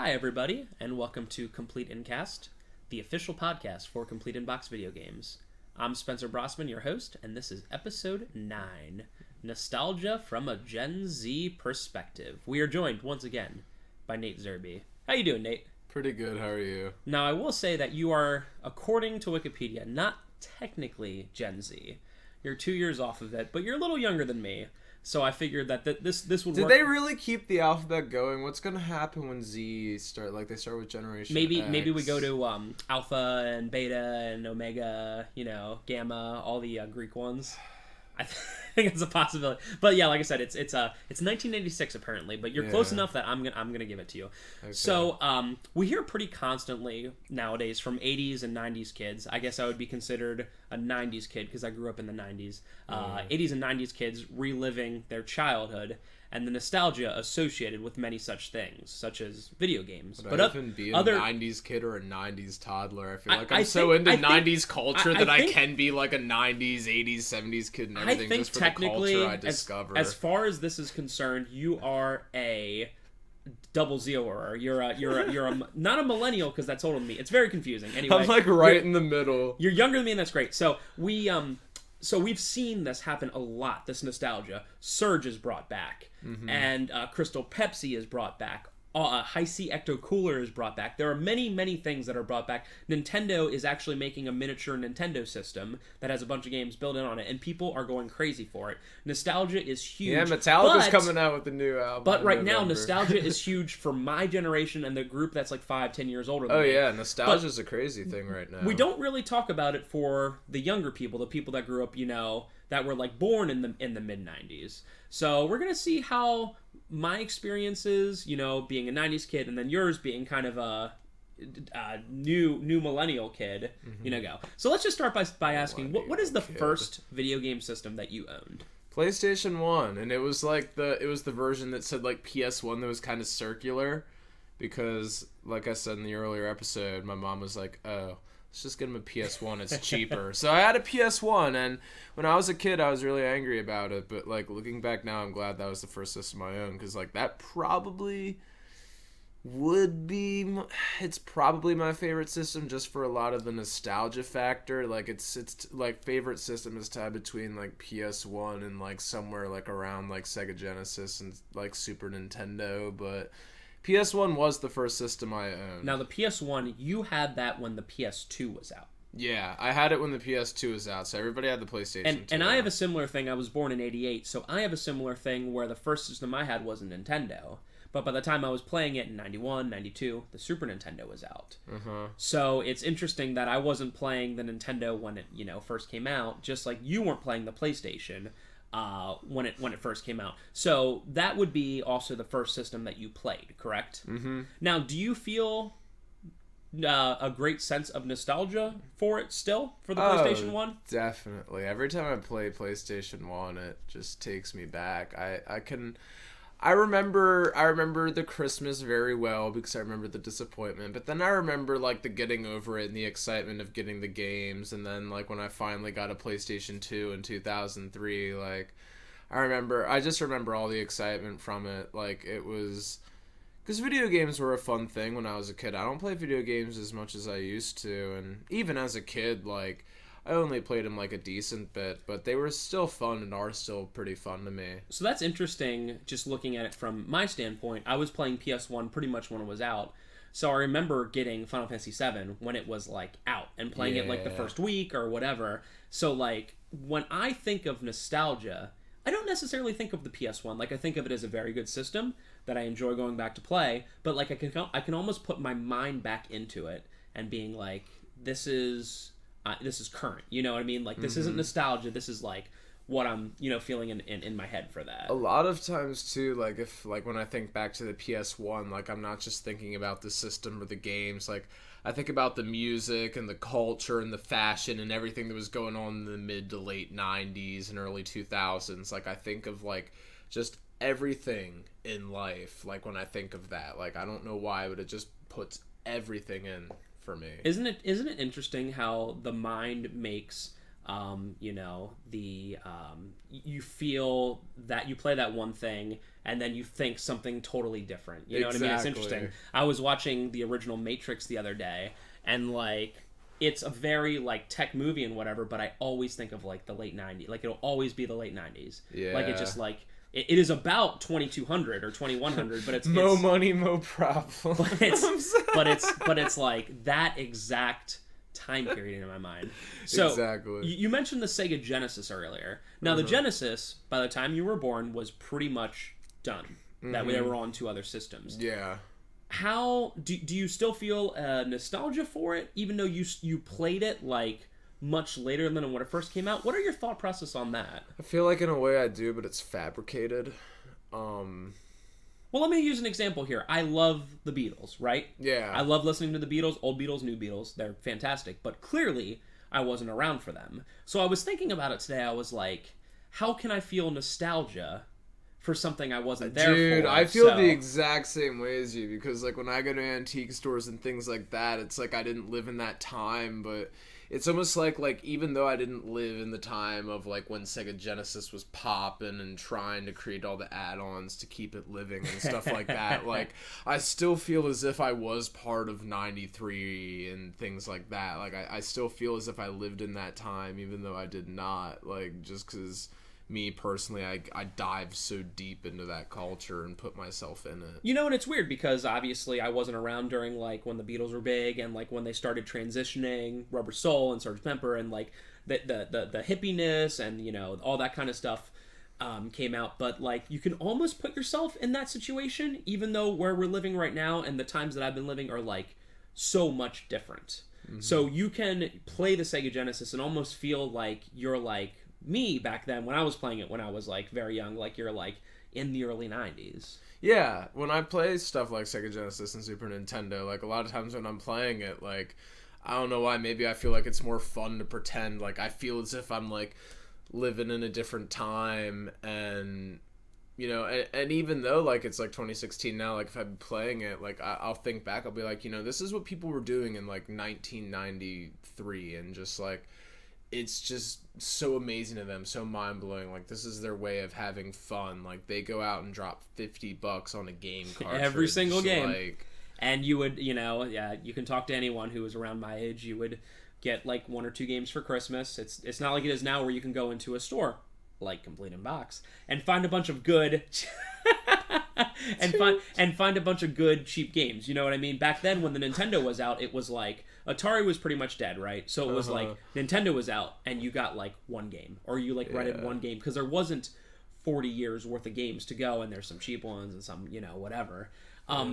Hi, everybody, and welcome to Complete Incast, the official podcast for Complete Inbox video games. I'm Spencer Brossman, your host, and this is episode 9, Nostalgia from a Gen Z Perspective. We are joined, once again, by Nate Zerbe. How you doing, Nate? Pretty good, how are you? Now, I will say that you are, according to Wikipedia, not technically Gen Z. You're 2 years off of it, but you're a little younger than me. So I figured that this would work. Did they really keep the alphabet going? What's gonna happen when Z start? Like they start with Generation Maybe X? we go to Alpha and Beta and Omega, Gamma, all the Greek ones. I think it's a possibility. But yeah, like I said, it's 1986 apparently. But you're close enough that I'm gonna give it to you. Okay. So we hear pretty constantly nowadays from 80s and 90s kids. I guess I would be considered a 90s kid because I grew up in the 90s. 80s and 90s kids reliving their childhood and the nostalgia associated with many such things, such as video games. But even be a 90s kid or a 90s toddler, I feel like I'm so into 90s culture that I can be like a 90s, 80s, 70s kid and everything just for the culture I discover. As far as this is concerned, you are a double zeroer. You're a not a millennial because that's older than me. It's very confusing. Anyway, I'm like right in the middle. You're younger than me, and that's great. So we've seen this happen a lot. This nostalgia. Surge is brought back, and Crystal Pepsi is brought back. Hi-C Ecto Cooler is brought back. There are many things that are brought back. Nintendo is actually making a miniature Nintendo system that has a bunch of games built in on it, and people are going crazy for it. Nostalgia is huge. Yeah, Metallica's coming out with a new album. But right now, nostalgia is huge for my generation and the group that's like 5-10 years older than me. Oh yeah, nostalgia's a crazy thing right now. We don't really talk about it for the younger people, the people that grew up, that were like born in the mid 90s. So we're gonna see how my experiences, being a 90s kid, and then yours being kind of a new millennial kid, go. So let's just start by asking, what is the first video game system that you owned? PlayStation 1, and it was the version that said like PS1 that was kind of circular, because like I said in the earlier episode, my mom was like, oh, let's just get him a PS1, it's cheaper. So I had a PS1, and when I was a kid, I was really angry about it, but like looking back now, I'm glad that was the first system I owned, because like that probably it's probably my favorite system just for a lot of the nostalgia factor. Like it's like favorite system is tied between like PS1 and like somewhere like around like Sega Genesis and like Super Nintendo, but PS1 was the first system I owned. Now, the PS1, you had that when the PS2 was out. Yeah, I had it when the PS2 was out, so everybody had the PlayStation 2. And I have a similar thing. I was born in 88, so I have a similar thing where the first system I had was a Nintendo. But by the time I was playing it in 91, 92, the Super Nintendo was out. So it's interesting that I wasn't playing the Nintendo when it, first came out, just like you weren't playing the PlayStation when it first came out. So that would be also the first system that you played, correct? Now, do you feel a great sense of nostalgia for it still, for the PlayStation 1? Definitely. Every time I play PlayStation 1, it just takes me back. I remember the Christmas very well because I remember the disappointment, but then I remember like the getting over it and the excitement of getting the games, and then like when I finally got a PlayStation 2 in 2003, like I just remember all the excitement from it. Like it was, because video games were a fun thing when I was a kid. I don't play video games as much as I used to, and even as a kid, like I only played them like a decent bit, but they were still fun and are still pretty fun to me. So that's interesting, just looking at it from my standpoint. I was playing PS1 pretty much when it was out. So I remember getting Final Fantasy VII when it was like out and playing it like the first week or whatever. So like when I think of nostalgia, I don't necessarily think of the PS1. Like I think of it as a very good system that I enjoy going back to play, but like I can almost put my mind back into it and being like, this is current, you know what I mean? Like, this isn't nostalgia, this is, like, what I'm, feeling in my head for that. A lot of times, too, like, when I think back to the PS1, like, I'm not just thinking about the system or the games, like, I think about the music and the culture and the fashion and everything that was going on in the mid to late 90s and early 2000s. Like, I think of, like, just everything in life, like, when I think of that. Like, I don't know why, but it just puts everything in for me. Isn't it interesting how the mind makes You know, you feel that you play that one thing and then you think something totally different. You know what I mean? It's interesting. I was watching the original Matrix the other day, and like, it's a very like tech movie and whatever, but I always think of like the late 90s. Like, it'll always be the late 90s. Yeah. Like, it just like it is about 2200 or 2100, but it's mo money, mo problem. But it's like that exact time period in my mind. So exactly. You mentioned the Sega Genesis earlier. Now the Genesis, by the time you were born, was pretty much done. That way they were on 2 other systems. Yeah. How do you still feel nostalgia for it, even though you played it like much later than when it first came out? What are your thought process on that? I feel like in a way I do, but it's fabricated. Well, let me use an example here. I love the Beatles, right? Yeah. I love listening to the Beatles, old Beatles, new Beatles. They're fantastic. But clearly, I wasn't around for them. So I was thinking about it today. I was like, how can I feel nostalgia for something I wasn't there for? Dude, I feel the exact same way as you, because like when I go to antique stores and things like that, it's like I didn't live in that time, but it's almost like even though I didn't live in the time of like when Sega Genesis was popping and trying to create all the add-ons to keep it living and stuff like that, like I still feel as if I was part of 93 and things like that. Like I still feel as if I lived in that time, even though I did not, like just because me personally, I dive so deep into that culture and put myself in it. You know, and it's weird because obviously I wasn't around during like when the Beatles were big and like when they started transitioning Rubber Soul and Sgt. Pepper and like the hippiness and, you know, all that kind of stuff came out. But like you can almost put yourself in that situation, even though where we're living right now and the times that I've been living are like so much different. So you can play the Sega Genesis and almost feel like you're like me back then when I was playing it when I was like very young, like you're like in the early 90s. Yeah, when I play stuff like Sega Genesis and Super Nintendo, like a lot of times when I'm playing it, like I don't know why, maybe I feel like it's more fun to pretend like I feel as if I'm like living in a different time. And you know, and even though like it's like 2016 now, like if I'm playing it, like I'll think back, I'll be like, you know, this is what people were doing in like 1993, and just like it's just so amazing to them, so mind-blowing. Like, this is their way of having fun. Like, they go out and drop $50 on a game cartridge. Every single game. Like, and you would, you know, yeah, you can talk to anyone who was around my age. You would get, like, 1 or 2 games for Christmas. It's not like it is now where you can go into a store, like Complete in Box, and find a bunch of good... and find a bunch of good cheap games. You know what I mean? Back then, when the Nintendo was out, it was like Atari was pretty much dead, right? So it was like Nintendo was out, and you got like 1 game, or you like rented 1 game because there wasn't 40 years worth of games to go, and there's some cheap ones and some, you know, whatever.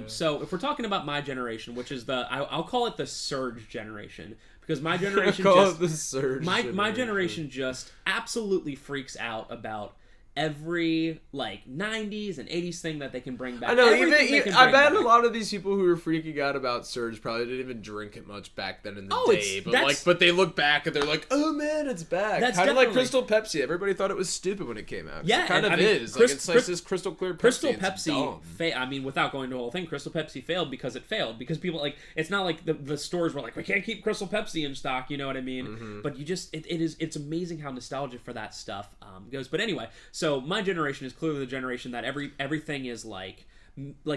So if we're talking about my generation, which is I'll call it the Surge generation, because my generation my generation just absolutely freaks out about every like 90s and 80s thing that they can bring back. I know, I bet a lot of these people who were freaking out about Surge probably didn't even drink it much back then in the day. But they look back and they're like, oh man, it's back. That's kind of like Crystal Pepsi. Everybody thought it was stupid when it came out. Yeah, it kind of is. It's like this crystal clear Pepsi. Crystal Pepsi, I mean, without going to the whole thing, Crystal Pepsi failed because it failed. Because people, like, it's not like the stores were like, we can't keep Crystal Pepsi in stock, you know what I mean? Mm-hmm. But you just, it's amazing how nostalgia for that stuff goes. But anyway, so my generation is clearly the generation that everything is like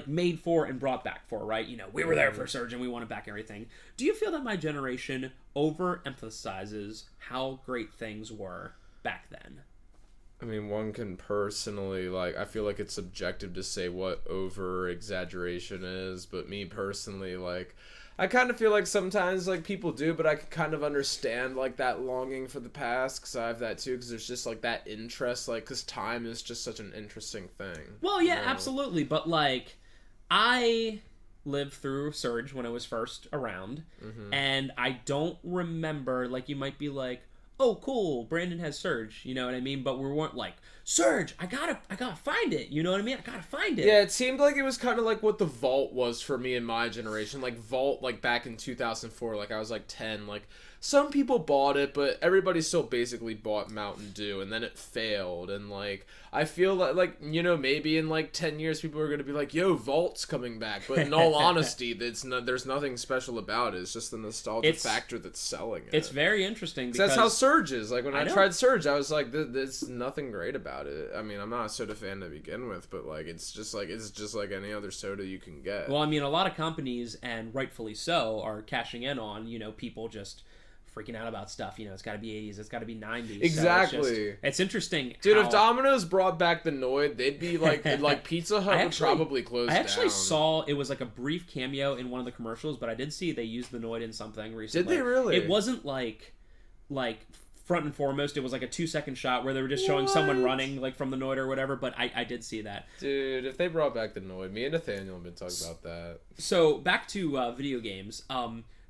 made for and brought back for, right? You know, we were there for Surge and we want it back, everything. Do you feel that my generation overemphasizes how great things were back then? I mean, one can personally, like, I feel like it's subjective to say what over-exaggeration is, but me personally, like, I kind of feel like sometimes, like, people do, but I can kind of understand, like, that longing for the past, because I have that too, because there's just, like, that interest, like, because time is just such an interesting thing. Well, yeah, you know? Absolutely, but, like, I lived through Surge when it was first around, and I don't remember, like, you might be like, oh, cool, Brandon has Surge, you know what I mean? But we weren't, like, Surge, I gotta find it. You know what I mean? I gotta find it. Yeah, it seemed like it was kind of like what the Vault was for me in my generation. Like Vault, like back in 2004, like I was like 10. Like some people bought it, but everybody still basically bought Mountain Dew, and then it failed. And like I feel like you know, maybe in like 10 years people are gonna be like, "Yo, Vault's coming back." But in all honesty, there's nothing special about it. It's just the nostalgia factor that's selling it. It's very interesting because that's how Surge is. Like when I tried Surge, I was like, "There's nothing great about it." I mean, I'm not a soda fan to begin with, but like it's just like any other soda you can get. Well, I mean, a lot of companies, and rightfully so, are cashing in on, you know, people just freaking out about stuff. You know, it's got to be 80s, it's got to be 90s. Exactly. So it's interesting. Dude, if Domino's brought back the Noid, they'd be like Pizza Hut would probably close down. I actually saw it was like a brief cameo in one of the commercials, but I did see they used the Noid in something recently. Did they really? It wasn't like front and foremost, it was like a 2-second shot where they were just showing someone running like from the Noid or whatever, but I did see that. Dude, if they brought back the Noid, me and Nathaniel have been talking about that. So back to video games.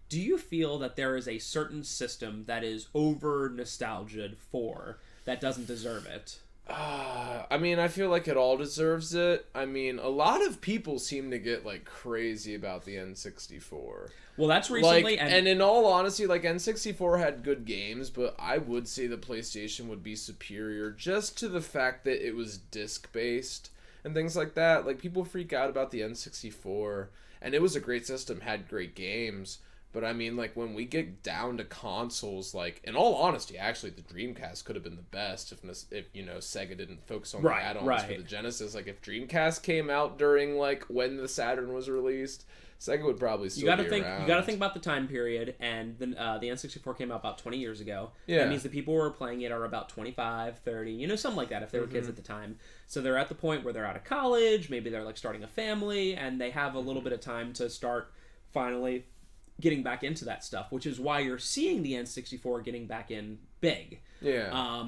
Do you feel that there is a certain system that is over nostalgia'd for that doesn't deserve it? I mean, I feel like it all deserves it. I mean, a lot of people seem to get like crazy about the N64. Well, that's recently, like, and in all honesty, like N64 had good games, but I would say the PlayStation would be superior just to the fact that it was disc-based and things like that. Like, people freak out about the N64, and it was a great system, had great games. But I mean, like, when we get down to consoles, like, in all honesty, actually, the Dreamcast could have been the best if you know, Sega didn't focus on the add-ons for the Genesis. Like, if Dreamcast came out during, like, when the Saturn was released, Sega would probably still be around. You gotta think about the time period, and the N64 came out about 20 years ago. Yeah. That means the people who are playing it are about 25, 30, you know, something like that, if they were kids at the time. So they're at the point where they're out of college, maybe they're, like, starting a family, and they have a little bit of time to start finally getting back into that stuff, which is why you're seeing the N64 getting back in big. Yeah.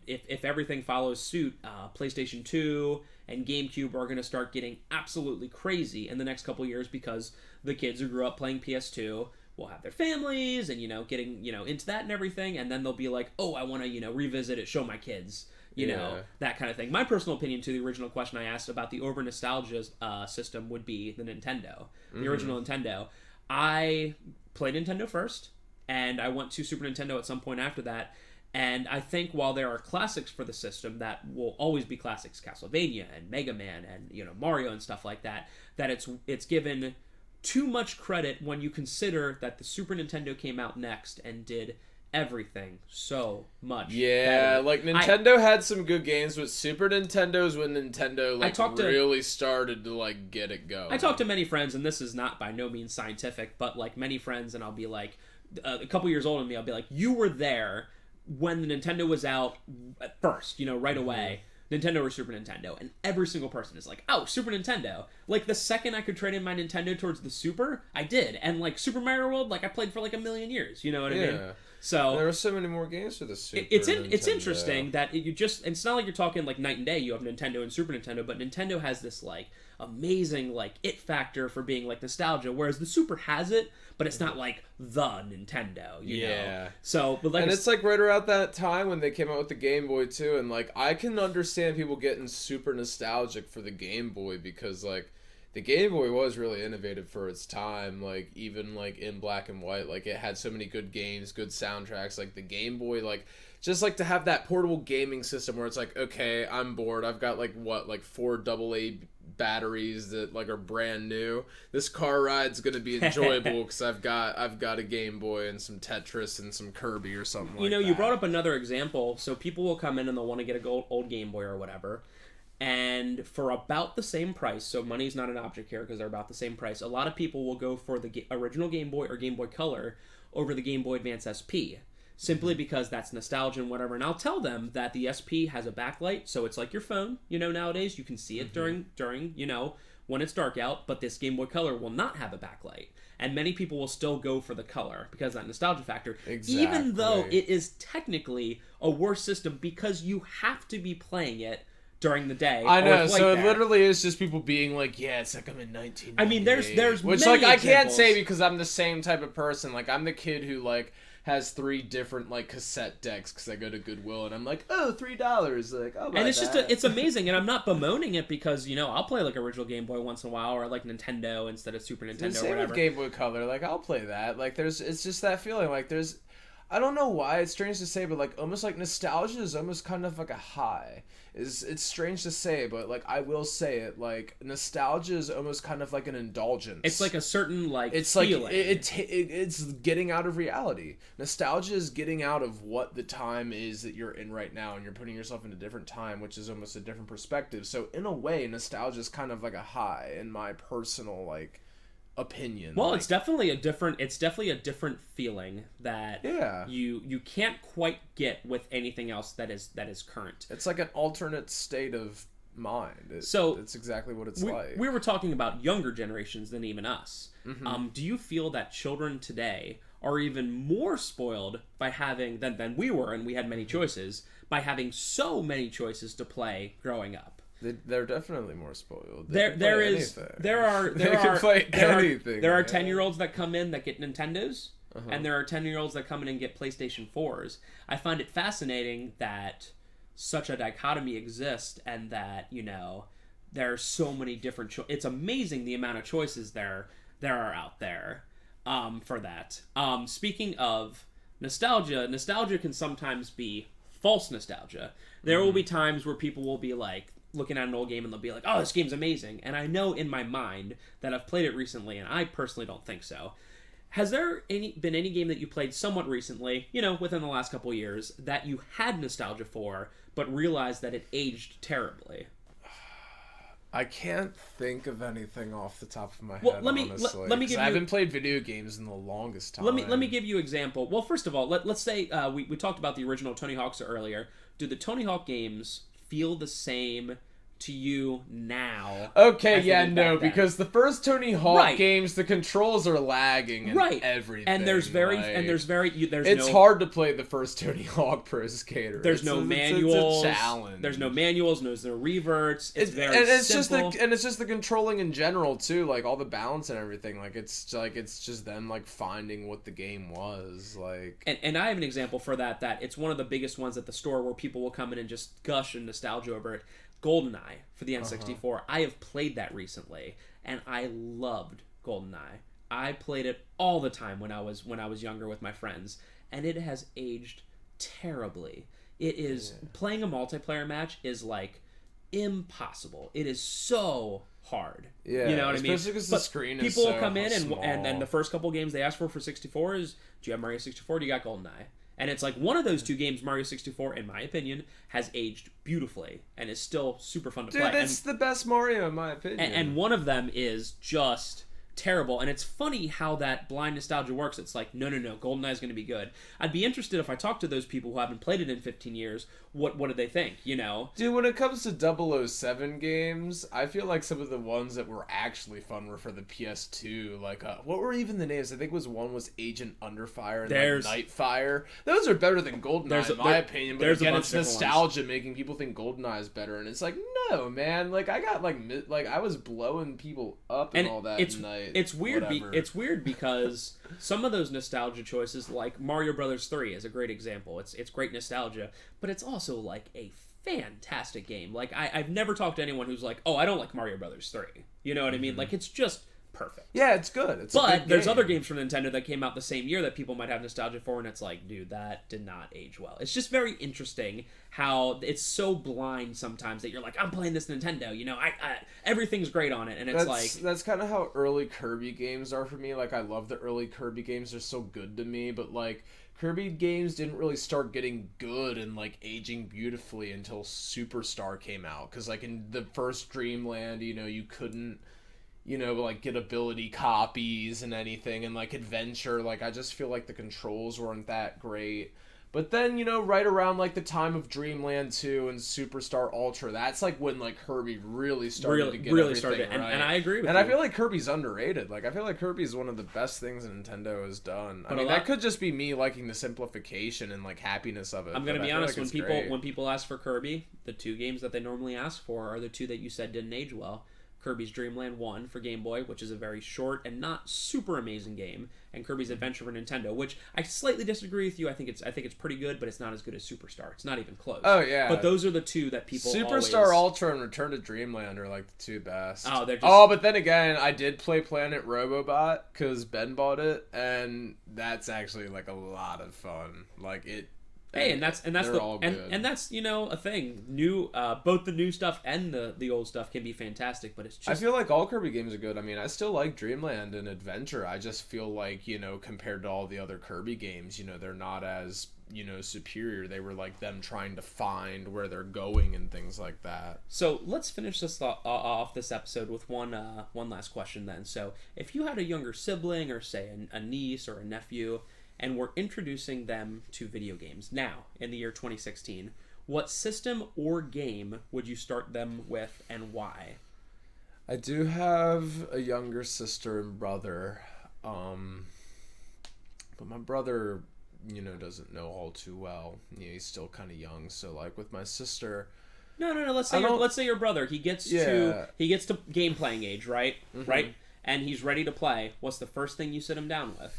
If everything follows suit, PlayStation 2 and GameCube are going to start getting absolutely crazy in the next couple years because the kids who grew up playing PS2 will have their families and, you know, getting, you know, into that and everything, and then they'll be like, oh, I want to, you know, revisit it, show my kids, you know, that kind of thing. My personal opinion to the original question I asked about the over nostalgia system would be the Nintendo, the original Nintendo. I played Nintendo first, and I went to Super Nintendo at some point after that, and I think while there are classics for the system that will always be classics, Castlevania and Mega Man and, you know, Mario and stuff like that, that it's given too much credit when you consider that the Super Nintendo came out next and did everything so much better. Like Nintendo had some good games, but Super Nintendo's when Nintendo really started to like get it going. I talked to many friends, and this is not by no means scientific, but like many friends, and I'll be like, a couple years older than me, I'll be like, you were there when the Nintendo was out at first, you know, right away. Nintendo or Super Nintendo, and every single person is like, oh, Super Nintendo. Like, the second I could trade in my Nintendo towards the Super, I did. And, like, Super Mario World, like, I played for, like, a million years, you know what I mean? So there were so many more games for the Super It's interesting that it's not like you're talking, like, night and day, you have Nintendo and Super Nintendo, but Nintendo has this, like, amazing, like, it factor for being, like, nostalgia, whereas the Super has it, but it's not like the Nintendo, you know? So, but like, and it's like right around that time when they came out with the Game Boy too, and like I can understand people getting super nostalgic for the Game Boy because like the Game Boy was really innovative for its time, like even like in black and white, like it had so many good games, good soundtracks, like the Game Boy, like just like to have that portable gaming system where it's like, okay, I'm bored, I've got like 4 AA batteries that like are brand new. This car ride's gonna be enjoyable because I've got a Game Boy and some Tetris and some Kirby or something like that. You know, you brought up another example. So people will come in and they'll want to get a old Game Boy or whatever, and for about the same price, so money's not an object here because they're about the same price, a lot of people will go for the original Game Boy or Game Boy Color over the Game Boy Advance SP. Simply because that's nostalgia and whatever. And I'll tell them that the SP has a backlight, so it's like your phone, you know, nowadays. You can see it during, you know, when it's dark out, but this Game Boy Color will not have a backlight. And many people will still go for the color because of that nostalgia factor. Exactly. Even though it is technically a worse system because you have to be playing it during the day. I know, so it literally is just people being like, yeah, it's like I'm in 1998. I mean, there's which, many like, I examples. can't say because I'm the same type of person. Like, I'm the kid who, like, has 3 different like cassette decks because I go to Goodwill and I'm like, oh, $3. Like, oh, and it's it's amazing, and I'm not bemoaning it because I'll play like original Game Boy once in a while, or like Nintendo instead of Super Nintendo or whatever. With Game Boy Color, like I'll play that. Like it's just that feeling. Like I don't know why it's strange to say, but like almost like nostalgia is almost kind of like a high. It's strange to say, but like I will say it. Like nostalgia is almost kind of like an indulgence. It's like a certain like it's feeling. Like it's getting out of reality. Nostalgia is getting out of what the time is that you're in right now, and you're putting yourself in a different time, which is almost a different perspective. So in a way, nostalgia is kind of like a high in my personal like opinion. Well, it's definitely a different feeling that you can't quite get with anything else that is current. It's like an alternate state of mind. It's exactly what it's like. We were talking about younger generations than even us. Mm-hmm. Do you feel that children today are even more spoiled by having than we were, and we had many choices, by having so many choices to play growing up? They're definitely more spoiled. There are 10-year-olds that come in that get Nintendos, and there are 10-year-olds that come in and get PlayStation 4s. I find it fascinating that such a dichotomy exists, and that there are so many different it's amazing the amount of choices there are out there for that. Speaking of nostalgia can sometimes be false nostalgia. There will be times where people will be like looking at an old game and they'll be like, oh, this game's amazing, and I know in my mind that I've played it recently, and I personally don't think so. Has there been any game that you played somewhat recently, within the last couple years, that you had nostalgia for but realized that it aged terribly? I can't think of anything off the top of my head. Let me give you. I haven't played video games in the longest time. Let me give you an example. Well, first of all, let's say we talked about the original Tony Hawks earlier. Do the Tony Hawk games feel the same to you now? Okay, because the first Tony Hawk games, the controls are lagging and everything. And there's it's hard to play the first Tony Hawk Pro Skater. There's no manuals. It's a challenge. There's no manuals. There's no reverts. It's simple. It's just the controlling in general too, like all the balance and everything. Like it's just them like finding what the game was like. And I have an example for that. That it's one of the biggest ones at the store where people will come in and just gush in nostalgia over it. GoldenEye for the N64. I have played that recently, and I loved GoldenEye. I played it all the time when I was younger with my friends, and it has aged terribly. It is playing a multiplayer match is like impossible. It is so hard. Yeah, you know what I mean? Especially because the screen is people so will come in small. and then the first couple games they ask for 64 is, do you have Mario 64? Do you got GoldenEye? And it's like one of those two games, Mario 64, in my opinion, has aged beautifully and is still super fun to play. Dude, it's the best Mario in my opinion. And one of them is just terrible. And it's funny how that blind nostalgia works. It's like, no, GoldenEye is going to be good. I'd be interested if I talked to those people who haven't played it in 15 years, what do they think, Dude, when it comes to 007 games, I feel like some of the ones that were actually fun were for the PS2. Like, what were even the names? I think one was Agent Underfire and Nightfire. Those are better than GoldenEye in my opinion. But again, it's nostalgia making people think GoldenEye is better. And it's like, no, man. Like, I got I was blowing people up and all that night. It's weird. It's weird because some of those nostalgia choices, like Mario Brothers 3, is a great example. It's great nostalgia, but it's also like a fantastic game. Like I've never talked to anyone who's like, oh, I don't like Mario Brothers 3. You know what I mean? Like it's just perfect. Yeah, it's good. But there's other games from Nintendo that came out the same year that people might have nostalgia for, and it's like, dude, that did not age well. It's just very interesting how it's so blind sometimes that you're like, I'm playing this Nintendo, everything's great on it, and that's kind of how early Kirby games are for me. Like I love the early Kirby games; they're so good to me. But like Kirby games didn't really start getting good and like aging beautifully until Superstar came out. Because like in the first Dreamland, you couldn't like get ability copies and anything, and like Adventure, like I just feel like the controls weren't that great. But then, right around like the time of Dreamland 2 and Superstar Ultra, that's like when like Kirby really started to get everything right. And I agree with you. And I feel like Kirby's underrated. Like I feel like Kirby's one of the best things that Nintendo has done. I mean, that could just be me liking the simplification and like happiness of it. I'm gonna be honest, when people ask for Kirby, the two games that they normally ask for are the two that you said didn't age well. Kirby's Dream Land 1 for Game Boy, which is a very short and not super amazing game, and Kirby's Adventure for Nintendo, which I slightly disagree with you. I think it's pretty good, but it's not as good as Superstar. It's not even close. Oh yeah. But those are the two that people Superstar Ultra and Return to Dreamland are like the two best. Oh, they're just... but then again, I did play Planet Robobot because Ben bought it, and that's actually like a lot of fun. Like it. Hey, and that's that's a thing. New, both the new stuff and the old stuff can be fantastic, but it's just... I feel like all Kirby games are good. I mean, I still like Dreamland and Adventure. I just feel like compared to all the other Kirby games, they're not as superior. They were like them trying to find where they're going and things like that. So let's finish this off this episode with one last question then. So if you had a younger sibling or say a niece or a nephew, and we're introducing them to video games now in the year 2016, what system or game would you start them with and why? I do have a younger sister and brother, but my brother, doesn't know all too well. He's still kind of young, so like with my sister... No. Let's say your brother, he gets to game playing age, right? Mm-hmm. Right? And he's ready to play. What's the first thing you sit him down with?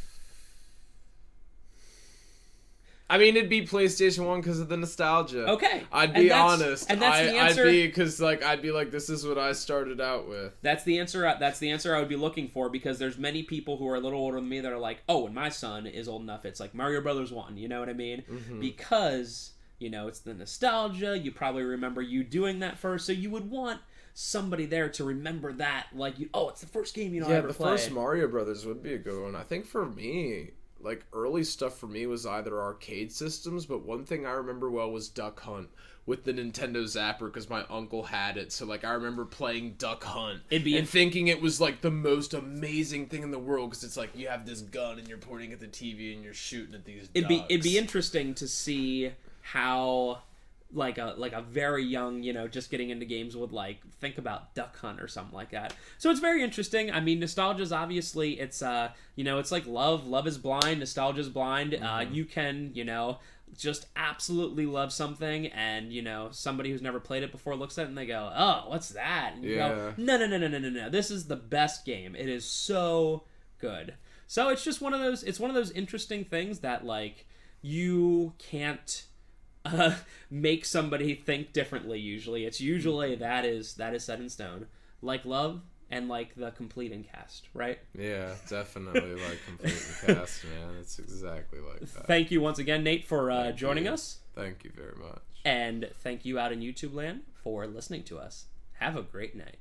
I mean, it'd be PlayStation 1 because of the nostalgia. Okay. I'd be honest. And that's the answer. I'd be like, this is what I started out with. That's the answer I would be looking for, because there's many people who are a little older than me that are like, oh, when my son is old enough, it's like Mario Brothers 1, you know what I mean? Mm-hmm. Because, it's the nostalgia. You probably remember you doing that first, so you would want somebody there to remember that. Like, it's the first game I ever played. Yeah, the first Mario Brothers would be a good one. I think for me... like early stuff for me was either arcade systems, but one thing I remember well was Duck Hunt with the Nintendo Zapper because my uncle had it. So like I remember playing Duck Hunt and thinking it was like the most amazing thing in the world because it's like you have this gun and you're pointing at the TV and you're shooting at these ducks. It'd be interesting to see how like a very young, just getting into games would like think about Duck Hunt or something like that. So it's very interesting. I mean, nostalgia's obviously it's it's like love is blind, nostalgia's blind. Mm-hmm. You can, just absolutely love something and, somebody who's never played it before looks at it and they go, "Oh, what's that?" And you go, "No. This is the best game. It is so good." So it's just one of those interesting things that like you can't make somebody think differently. It's usually that is set in stone, like love and like the complete and cast, right? Yeah, definitely like complete and cast, man. It's exactly like that. Thank you once again, Nate, for joining us. Thank you very much. And thank you out in YouTube land for listening to us. Have a great night.